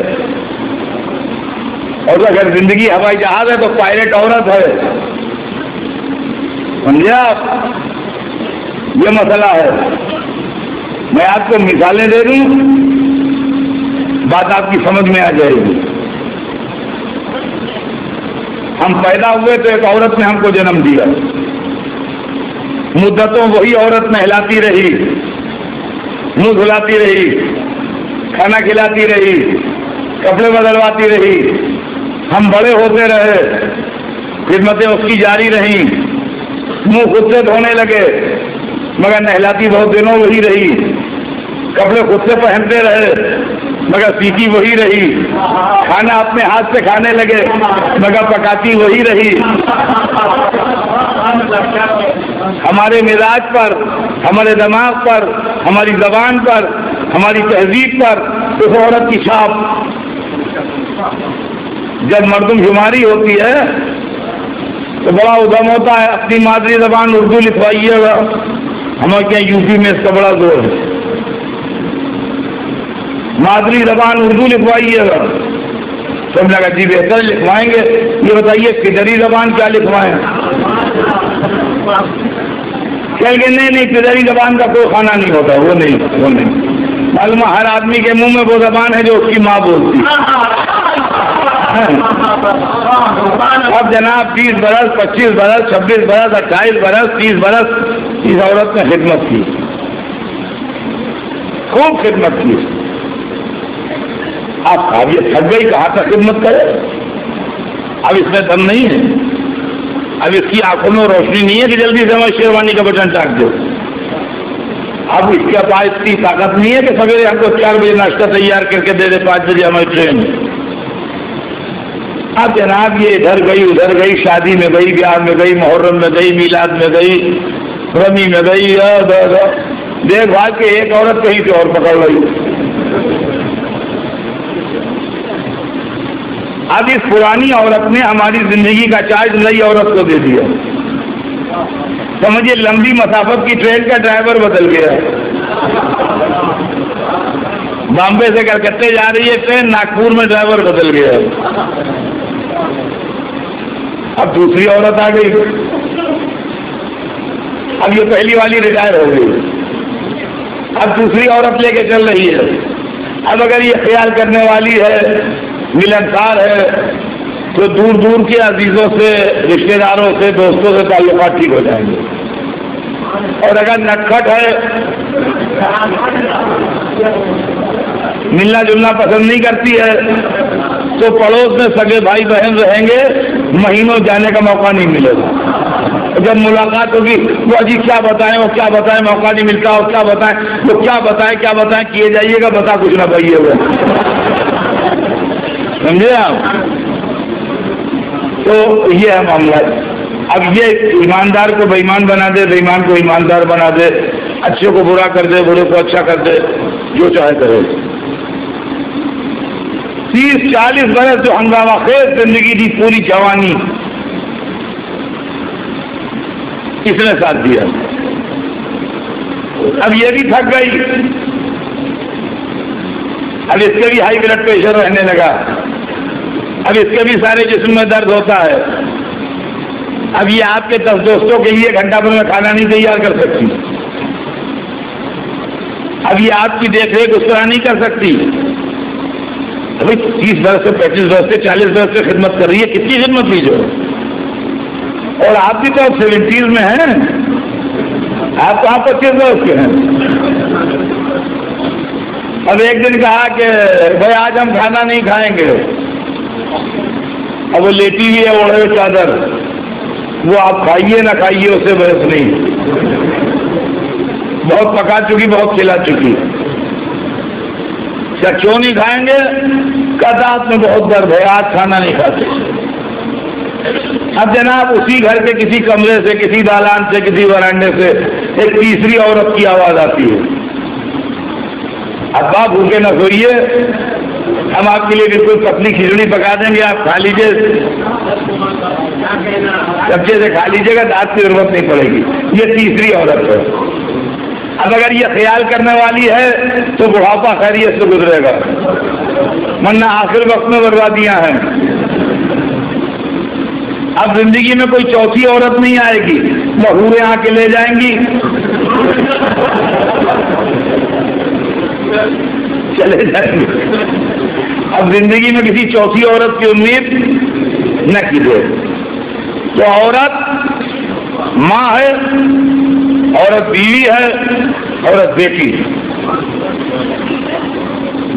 Speaker 1: اور اگر زندگی ہوائی جہاز ہے تو پائلٹ عورت ہے. سمجھے آپ؟ یہ مسئلہ ہے. میں آپ کو مثالیں دے دوں، بات آپ کی سمجھ میں آ جائے گی. ہم پیدا ہوئے تو ایک عورت نے ہم کو جنم دیا، مدتوں وہی عورت نہلاتی رہی، منہ دھلاتی رہی، کھانا کھلاتی رہی، کپڑے بدلواتی رہی. ہم بڑے ہوتے رہے، خدمتیں اس کی جاری رہیں، منہ خود سے دھونے لگے مگر نہلاتی بہت دنوں وہی رہی، کپڑے خود سے پہنتے رہے مگر سیتی وہی رہی، کھانا اپنے ہاتھ سے کھانے لگے مگر پکاتی وہی رہی. ہمارے مزاج پر، ہمارے دماغ پر، ہماری زبان پر، ہماری تہذیب پر اس عورت کی چھاپ. جب مردم شماری ہوتی ہے تو بڑا ادھم ہوتا ہے اپنی مادری زبان اردو لکھوائیے گا. ہمارے کیا یو پی میں اس کا بڑا زور ہے، مادری زبان اردو لکھوائیے گا. سب لگا جی بہتر لکھوائیں گے. یہ بتائیے پدری زبان کیا لکھوائیں؟ کہیں گے نہیں پدری زبان کا کوئی خانہ نہیں ہوتا. وہ نہیں معلوم ہر آدمی کے منہ میں وہ زبان ہے جو اس کی ماں بولتی. اب جناب 20 برس 25 برس 26 برس 28 برس 30 برس اس عورت نے خدمت کی. خوب خدمت کی. اب یہ تھک گئی, کہاں تک خدمت کرے؟ اب اس میں دم نہیں ہے, اب اس کی آنکھوں میں روشنی نہیں ہے کہ جلدی سے ہمیں شیروانی کا بٹن ٹاک دو. اب اس کے پاس اتنی طاقت نہیں ہے کہ سویرے ہم کو 4 بجے ناشتہ تیار کر کے دے دے, 5 بجے ہماری ٹرین. اب جناب یہ ادھر گئی ادھر گئی, شادی میں گئی, بیاہ میں گئی, محرم میں گئی, میلاد میں گئی, رمی میں گئی, دیکھ بھاگ کے ایک عورت کہیں سے اور پکڑ گئی. اب اس پرانی عورت نے ہماری زندگی کا چارج نئی عورت کو دے دیا. سمجھے لمبی مسافت کی ٹرین کا ڈرائیور بدل گیا. بامبے سے کلکتے جا رہی ہے ٹرین, ناگپور میں ڈرائیور بدل گیا. اب دوسری عورت آ گئی. اب یہ پہلی والی ریٹائر ہو گئی, اب دوسری عورت لے کے چل رہی ہے. اب اگر یہ خیال کرنے والی ہے, ملنسار ہے, تو دور دور کے عزیزوں سے, رشتے داروں سے, دوستوں سے تعلقات ٹھیک ہو جائیں گے. اور اگر نٹکھٹ ہے, ملنا جلنا پسند نہیں کرتی ہے, تو پڑوس میں سگے بھائی بہن رہیں گے, مہینوں جانے کا موقع نہیں ملے گا. جب ملاقات ہوگی وہ جی کیا بتائیں, وہ کیا بتائیں, موقع نہیں ملتا, وہ کیا بتائیں, وہ کیا بتائیں, کیے جائیے گا, بتا کچھ نہ پائیے گا. سمجھے آپ؟ تو یہ ہے معاملہ. اب یہ ایماندار کو بے ایمان بنا دے, بے ایمان کو ایماندار بنا دے, اچھے کو برا کر دے, برے کو اچھا کر دے, جو چاہے کرے. 30-40 برس جو ہنگامہ خیز زندگی دی, پوری جوانی کس نے ساتھ دیا. اب یہ بھی تھک گئی, اب اس کے بھی ہائی بلڈ پریشر رہنے لگا, اب اس کے بھی سارے جسم میں درد ہوتا ہے. اب یہ آپ کے 10 دوستوں کے لیے گھنٹہ بھر میں کھانا نہیں تیار کر سکتی. اب یہ آپ کی دیکھ ریکھ اس طرح نہیں کر سکتی. ابھی 30 برس سے 35 برس سے 40 برس سے خدمت کر رہی ہے, کتنی خدمت کی جو, اور آپ بھی تو 70s میں ہیں, آپ کہاں 25 برس کے ہیں. اب ایک دن کہا کہ بھائی آج ہم کھانا نہیں کھائیں گے. اب وہ لیٹی ہوئی ہے اوڑھے ہوئے چادر, وہ آپ کھائیے نہ کھائیے اسے بحث نہیں, بہت پکا چکی, بہت کھلا چکی. کیا کیوں نہیں کھائیں گے؟ کدات میں بہت درد ہے, آج کھانا نہیں کھاتے. اب جناب اسی گھر کے کسی کمرے سے, کسی دالان سے, کسی برانڈے سے ایک تیسری عورت کی آواز آتی ہے, اب آپ بھوکے نہ سوئیے, ہم آپ کے لیے بالکل پتلی کھچڑی پکا دیں گے, آپ کھا لیجیے, سبزے سے کھا لیجیے گا, دانت کی ضرورت نہیں پڑے گی. یہ تیسری عورت ہے. اب اگر یہ خیال کرنے والی ہے تو بڑھاپا خیریت سے گزرے گا, ورنہ آخر وقت میں بربادیاں ہیں. اب زندگی میں کوئی چوتھی عورت نہیں آئے گی, محوریں آ کے لے جائیں گی, چلے جائیں گے. اب زندگی میں کسی چوتھی عورت کی امید نہ کیجیے. تو عورت ماں ہے, عورت بیوی ہے, عورت بیٹی.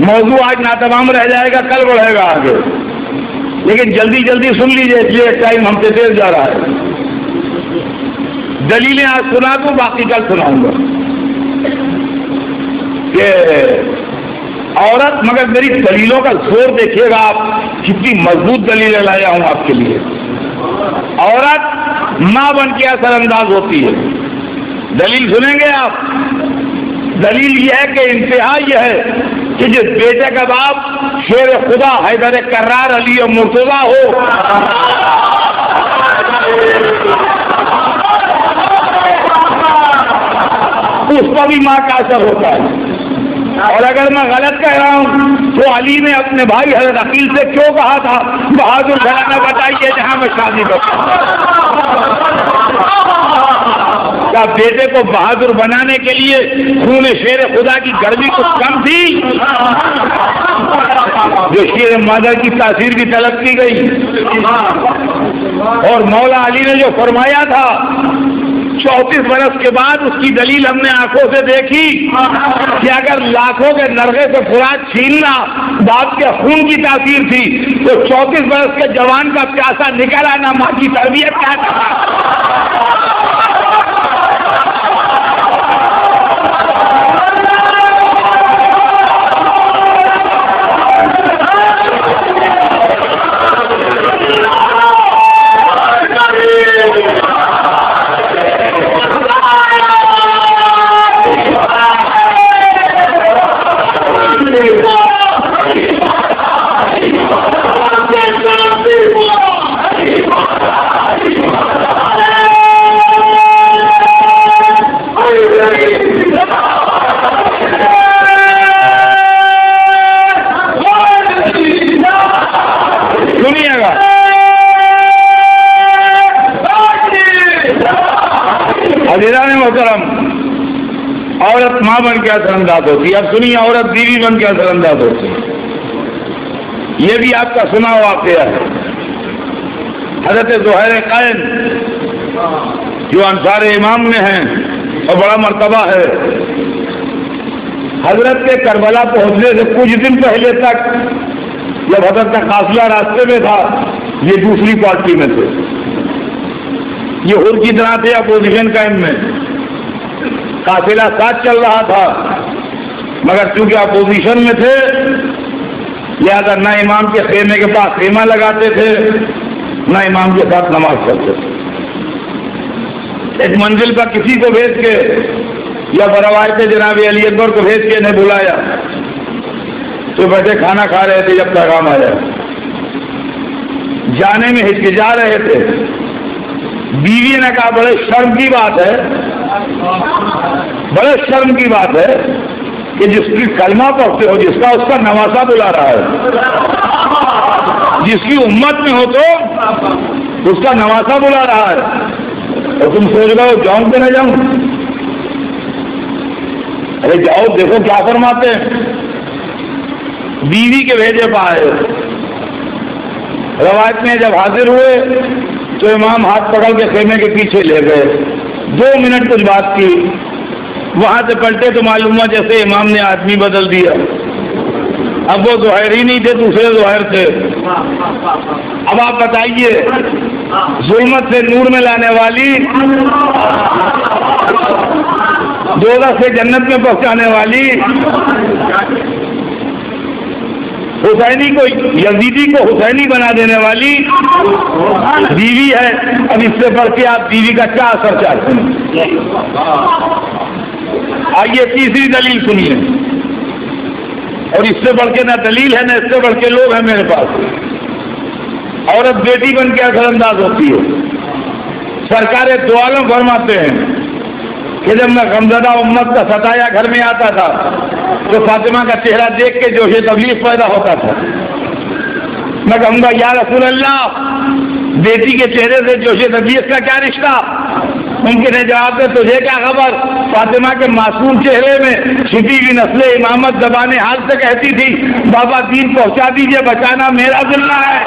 Speaker 1: موضوع آج ناتمام رہ جائے گا, کل بڑھے گا آگے, لیکن جلدی جلدی سن لیجیے, اس لیے ٹائم ہم سے تیز جا رہا ہے. دلیلیں آج سنا دوں, باقی کل سناؤں گا. کہ عورت, مگر میری دلیلوں کا زور دیکھیے گا آپ, کتنی مضبوط دلیلیں لایا ہوں آپ کے لیے. عورت ماں بن کے اثر انداز ہوتی ہے. دلیل سنیں گے آپ. دلیل یہ ہے کہ انتہا یہ ہے کہ جس بیٹے کا باپ شیر خدا حیدر کرار علی اور مرتضیٰ ہو, اس پر بھی ماں کا اثر ہوتا ہے. اور اگر میں غلط کہہ رہا ہوں تو علی نے اپنے بھائی حضرت عقیل سے کیوں کہا تھا بہادر گھرانہ بتائیے جہاں میں شادی کرتا ہوں. کیا بیٹے کو بہادر بنانے کے لیے خون شیر خدا کی گرمی کچھ کم تھی جو شیر مادر کی تاثیر بھی طلب کی گئی؟ اور مولا علی نے جو فرمایا تھا 34 برس کے بعد اس کی دلیل ہم نے آنکھوں سے دیکھی کہ اگر لاکھوں کے نرغے سے خوراک چھیننا باپ کے خون کی تاثیر تھی تو 34 برس کے جوان کا پیاسا نکل آنا ماں کی تربیت کیا تھا. محترم، عورت ماں بن کے اثر انداز ہوتی ہے. اب سنیے عورت بیوی بن کے اثر انداز ہوتی ہے. یہ بھی آپ کا سنا ہوا واقعہ ہے. حضرت زہیر قائن جو انصار امام میں ہیں اور بڑا مرتبہ ہے، حضرت کے کربلا پہنچنے سے کچھ دن پہلے تک جب حضرت کا قافلہ راستے میں تھا یہ دوسری پارٹی میں تھے. یہ حر کی طرح تھے اپوزیشن کیمپ میں. قافلہ ساتھ چل رہا تھا مگر چونکہ اپوزیشن میں تھے لہذا نہ امام کے خیمے کے پاس خیمہ لگاتے تھے نہ امام کے ساتھ نماز پڑھتے تھے. ایک منزل پر کسی کو بھیج کے یا بروایت جناب علی اکبر کو بھیج کے انہیں بلایا تو بیٹھے کھانا کھا رہے تھے جب پیغام آیا. جانے میں ہچکچا رہے تھے. بیوی نے کہا بڑے شرم کی بات ہے، بڑے شرم کی بات ہے کہ جس کی کلمہ پڑھتے ہو جس کا اس کا نواسا بلا رہا ہے، جس کی امت میں ہو تو اس کا نواسا بلا رہا ہے اور تم سوچ رہے ہو جاؤں کہ نہ جاؤں. ارے جاؤ دیکھو کیا فرماتے ہیں. بیوی کے بھیجے پائے روایت میں جب حاضر ہوئے تو امام ہاتھ پکڑ کے خیمے کے پیچھے لے گئے. 2 منٹ کچھ بات کی. وہاں سے پلٹے تو معلوم ہوا جیسے امام نے آدمی بدل دیا. اب وہ ظاہر ہی نہیں تھے، دوسرے ظاہر تھے. اب آپ بتائیے ظلمت سے نور میں لانے والی، دوزخ سے جنت میں پہنچانے والی، حسینی کو یزیدی کو حسینی بنا دینے والی بیوی ہے. اب اس سے بڑھ کے آپ بیوی کا کیا اثر چاہتے ہیں؟ آئیے تیسری دلیل سنیے. اور اس سے بڑھ کے نہ دلیل ہے نہ اس سے بڑھ کے لوگ ہیں میرے پاس. عورت بیٹی بن کے اثر انداز ہوتی ہے. سرکار دو عالم فرماتے ہیں کہ جب میں غمزدہ امت کا ستایا گھر میں آتا تھا تو فاطمہ کا چہرہ دیکھ کے جوش تبلیغ پیدا ہوتا تھا. میں کہوں گا یا رسول اللہ بیٹی کے چہرے سے جوش تبلیغ کا کیا رشتہ؟ ممکن ہے جواب دے تجھے کیا خبر؟ فاطمہ کے معصوم چہرے میں چھپی ہوئی نسل امامت زبان حال سے کہتی تھی بابا دین پہنچا دیجئے، بچانا میرا ذمہ ہے.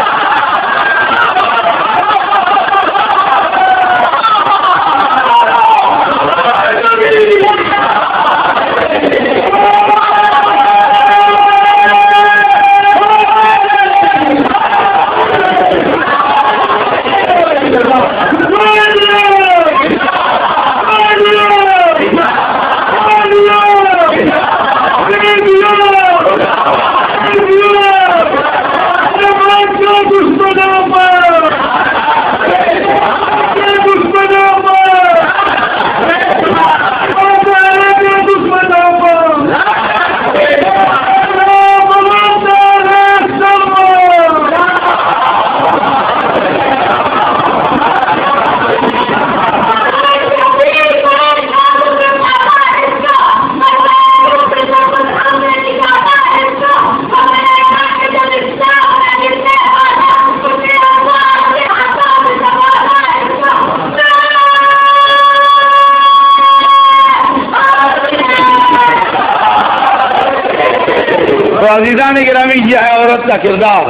Speaker 1: عزیزان گرامی یہ ہے عورت کا کردار.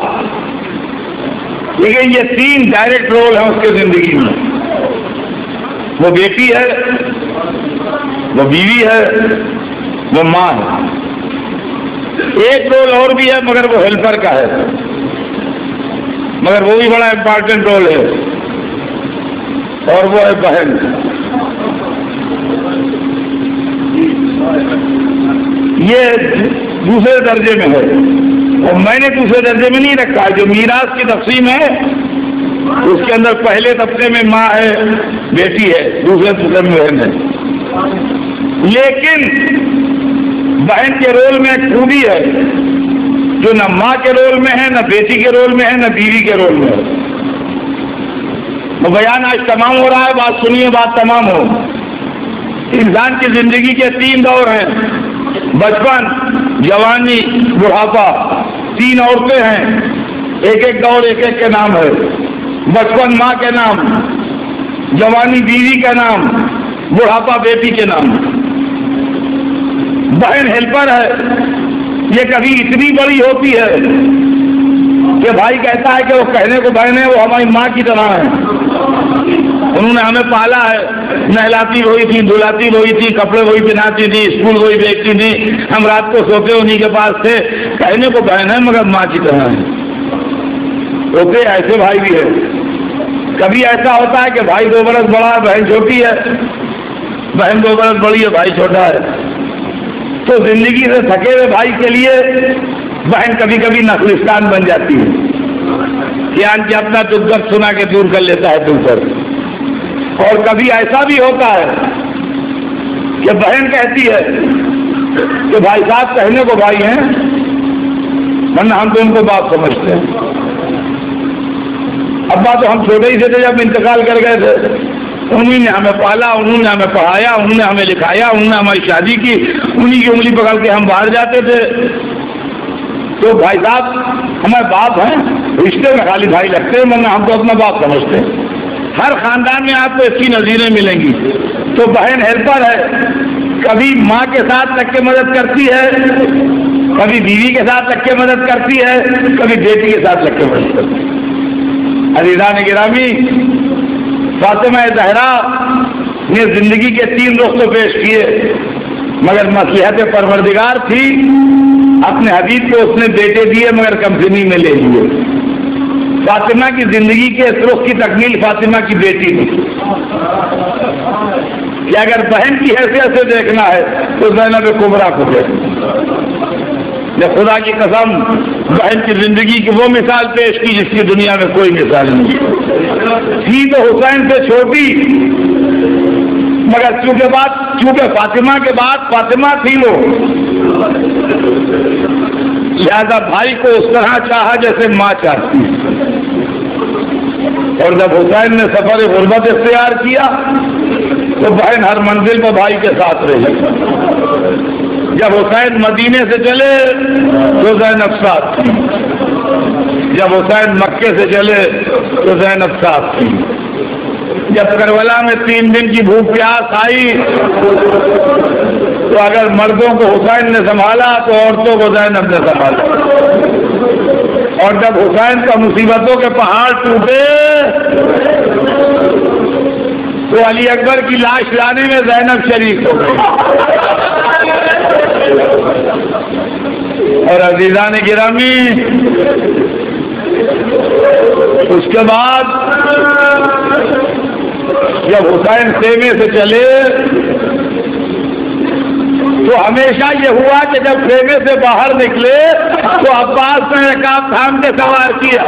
Speaker 1: لیکن یہ 3 ڈائریکٹ رول ہیں اس کے زندگی میں. وہ بیٹی ہے، وہ بیوی ہے، وہ ماں ہے۔ ایک رول اور بھی ہے مگر وہ ہیلپر کا ہے، مگر وہ بھی بڑا امپورٹنٹ رول ہے، اور وہ ہے بہن۔ یہ دوسرے درجے میں ہے، اور میں نے دوسرے درجے میں نہیں رکھا ہے۔ جو میراث کی تقسیم ہے اس کے اندر پہلے طبقے میں ماں ہے، بیٹی ہے، دوسرے طبقے میں بہن ہے۔ لیکن بہن کے رول میں ایک خوبی ہے جو نہ ماں کے رول میں ہے، نہ بیٹی کے رول میں ہے، نہ بیوی کے رول میں ہے۔ وہ بیان آج تمام ہو رہا ہے، بات سنیے، بات تمام ہو۔ انسان کی زندگی کے 3 دور ہیں، بچپن، جوانی، بڑھاپا۔ 3 عورتیں ہیں، ایک ایک دور ایک ایک کے نام ہے۔ بچپن ماں کے نام، جوانی بیوی کا نام، بڑھاپا بیٹی کے نام۔ بہن ہیلپر ہے، یہ کبھی اتنی بڑی ہوتی ہے کہ بھائی کہتا ہے کہ وہ کہنے کو بہن ہے، وہ ہماری ماں کی طرح ہے، انہوں نے ہمیں پالا ہے، نہلاتی وہی تھی، دھلاتی وہی تھی، کپڑے وہی پہناتی تھی، اسکول وہی بھیجتی تھی، ہم رات کو سوتے انہیں کے پاس تھے۔ کہنے کو بہن ہے مگر ماں کی طرح ہے۔ ہوتے ایسے بھائی بھی ہے۔ کبھی ایسا ہوتا ہے کہ بھائی 2 برس بڑا ہے، بہن چھوٹی ہے، بہن 2 برس بڑی ہے، بھائی چھوٹا ہے۔ تو زندگی سے تھکے ہوئے بھائی کے لیے بہن کبھی کبھی نخلستان بن جاتی ہے، کہ اپنا دکھ درد سنا کے دور کر لیتا ہے تم پر۔ اور کبھی ایسا بھی ہوتا ہے کہ بہن کہتی ہے کہ بھائی صاحب کہنے کو بھائی ہیں، ورنہ ہم تو ان کو باپ سمجھتے ہیں۔ ابا تو ہم چھوٹے ہی سے تھے جب انتقال کر گئے تھے، انہوں نے ہمیں پالا، انہوں نے ہمیں پڑھایا، انہوں نے ہمیں لکھایا، انہوں نے ہماری شادی کی، انہی کی انگلی پکڑ کے ہم باہر جاتے تھے۔ تو بھائی صاحب ہمارے باپ ہیں، رشتے میں خالی بھائی لگتے ہیں، ورنہ ہم تو اپنا باپ سمجھتے ہیں۔ ہر خاندان میں آپ کو اس کی نظیریں ملیں گی۔ تو بہن ہیلپر ہے، کبھی ماں کے ساتھ لگ کے مدد کرتی ہے، کبھی بیوی کے ساتھ لگ کے مدد کرتی ہے، کبھی بیٹی کے ساتھ لگ کے مدد کرتی ہے۔ عزیزان گرامی، فاطمہ زہرا نے زندگی کے 3 رخ تو پیش کیے، مگر مصلحت پروردگار تھی، اپنے حبیب کو اس نے بیٹے دیے مگر کمپنی میں لے لیے۔ فاطمہ کی زندگی کے اس رخ کی تکمیل فاطمہ کی بیٹی تھی کہ اگر بہن کی حیثیت سے دیکھنا ہے تو زینب کبریٰ کو دیکھنا۔ جب خدا کی قسم بہن کی زندگی کی وہ مثال پیش کی جس کی دنیا میں کوئی مثال نہیں تھی۔ تو حسین سے چھوٹی، مگر چونکہ فاطمہ کے بعد فاطمہ تھی وہ، لہذا بھائی کو اس طرح چاہا جیسے ماں چاہتی۔ اور جب حسین نے سفر غربت اختیار کیا تو بہن ہر منزل پر بھائی کے ساتھ رہی۔ جب حسین مدینے سے چلے تو زینب ساتھ تھی، جب حسین مکے سے چلے تو زینب ساتھ تھی۔ جب کربلا میں 3 دن کی بھوک پیاس آئی تو اگر مردوں کو حسین نے سنبھالا تو عورتوں کو زینب نے سنبھالا۔ اور جب حسین کا مصیبتوں کے پہاڑ ٹوٹے تو علی اکبر کی لاش لانے میں زینب شریک ہو گئی۔ اور عزیزان گرامی، اس کے بعد جب حسین خیمے سے چلے تو ہمیشہ یہ ہوا کہ جب خیمے سے باہر نکلے تو عباس نے رکاب تھام کے سوار کیا،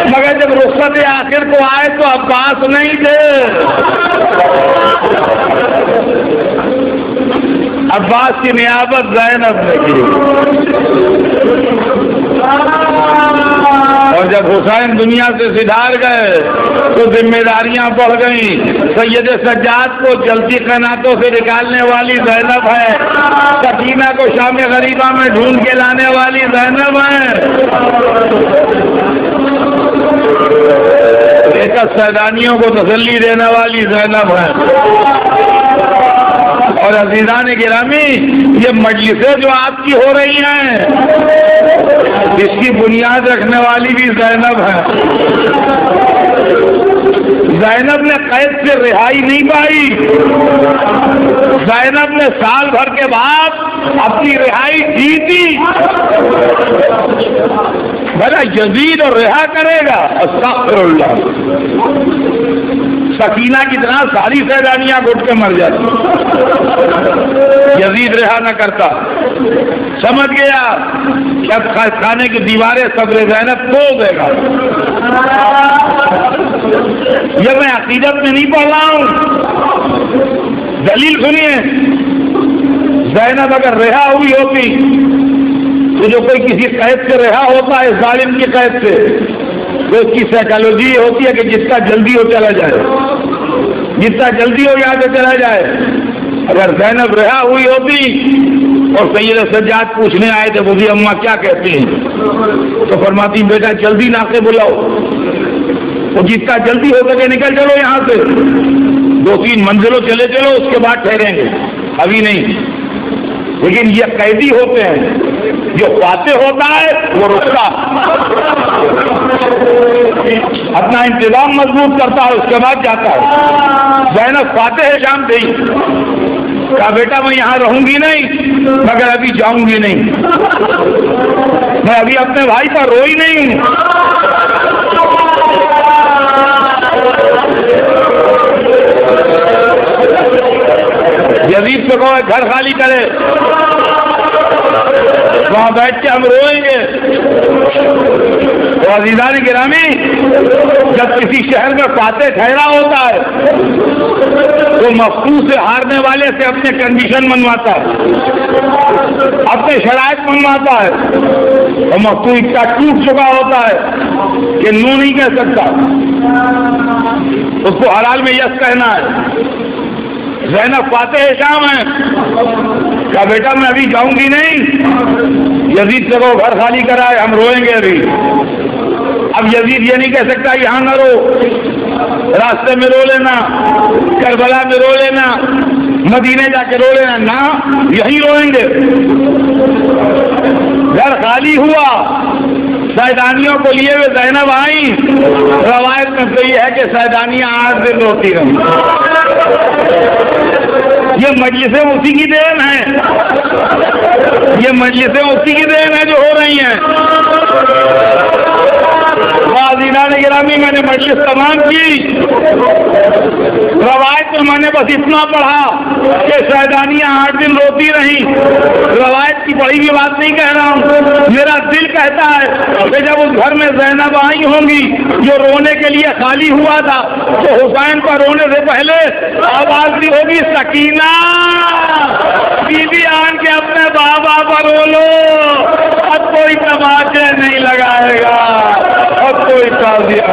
Speaker 1: مگر جب رخصت آخر کو آئے تو عباس نہیں تھے، عباس کی نیابت زینب نے کی۔ اور جب حسین دنیا سے سدھار گئے تو ذمہ داریاں بڑھ گئیں۔ سید سجاد کو جلتی قناتوں سے نکالنے والی زینب ہے، سکینہ کو شام غریبہ میں ڈھونڈ کے لانے والی زینب ہے، سیدانیوں کو تسلی دینے والی زینب ہے۔ اور عزیزان گرامی، یہ مجلسیں جو آپ کی ہو رہی ہیں اس کی بنیاد رکھنے والی بھی زینب ہے۔ زینب نے قید سے رہائی نہیں پائی. زینب نے سال بھر کے بعد اپنی رہائی جیتی. بھلا یزید اور رہا کرے گا؟ استغفر اللہ. سکینہ کی طرح ساری سیدانیاں گھٹ کے مر جاتی. یزید رہا نہ کرتا. سمجھ گیا کہ کھانے کی دیواریں صدر زینب توڑ دے گا. یہ میں عقیدت میں نہیں پڑھ رہا ہوں. دلیل سنیے. زینب اگر رہا ہوئی ہوتی تو جو کوئی کسی قید سے رہا ہوتا ہے ظالم کی قید سے، تو اس کی سائیکالوجی ہوتی ہے کہ جتنا جلدی ہو چلا جائے، جتنا جلدی ہو یہاں سے چلا جائے. اگر زینب رہا ہوئی ہوتی اور سید سجاد پوچھنے آئے تھے بولی اماں کیا کہتی ہیں، تو فرماتی بیٹا جلدی ناقے بلاؤ، وہ جتنا جلدی ہو سکے نکل چلو یہاں سے، 2-3 منزلوں چلے چلو، اس کے بعد ٹھہریں گے، ابھی نہیں. لیکن یہ قیدی ہوتے ہیں، جو فاتح ہوتا ہے وہ رکتا، اپنا انتظام مضبوط کرتا ہے، اس کے بعد جاتا ہے. زینب فاتح شام تھی، کہا بیٹا میں یہاں رہوں گی نہیں مگر ابھی جاؤں گی نہیں، میں ابھی اپنے بھائی پر روئی نہیں ہوں. یزید سے کہو گھر خالی کرے، وہاں بیٹھ کے ہم روئیں گے. تو عزیزان گرامی، جب کسی شہر میں فاتح ٹھہرا ہوتا ہے تو مفتو سے ہارنے والے سے اپنے کنڈیشن منواتا ہے، اپنے شرائط منواتا ہے، اور مفتو اتنا ٹوٹ چکا ہوتا ہے کہ نو نہیں کہہ سکتا، اس کو حلال میں یس کہنا ہے. زینب فاتح شام ہے، کہا بیٹا میں ابھی جاؤں گی نہیں. یزید سے وہ گھر خالی کرائے، ہم روئیں گے ابھی. اب یزید یہ نہیں کہہ سکتا یہاں نہ رو، راستے میں رو لینا، کربلا میں رو لینا، مدینے جا کے رو لینا، نہ یہیں روئیں گے. گھر خالی ہوا، سیدانیوں کو لیے ہوئے زینب آئیں. روایت میں تو یہ ہے کہ سیدانیاں 8 دن روتی رہیں. یہ مجلسیں اسی کی دین ہے، یہ مجلسیں اسی کی دین ہے جو ہو رہی ہیں. عزیزان گرامی، میں نے مجلس تمام کی، روایت میں نے بس اتنا پڑھا کہ سیدانیاں 8 دن روتی رہیں. روایت کی پڑھی ہوئی بات نہیں کہہ رہا ہوں، میرا دل کہتا ہے کہ جب اس گھر میں زینب آئی ہوں گی جو رونے کے لیے خالی ہوا تھا، تو حسین کا رونے سے پہلے آواز بھی ہوگی سکینہ بی بی آن کے اپنے بابا پر رو لو، اب کوئی تماچے نہیں لگائے گا، اب کوئی تعزیہ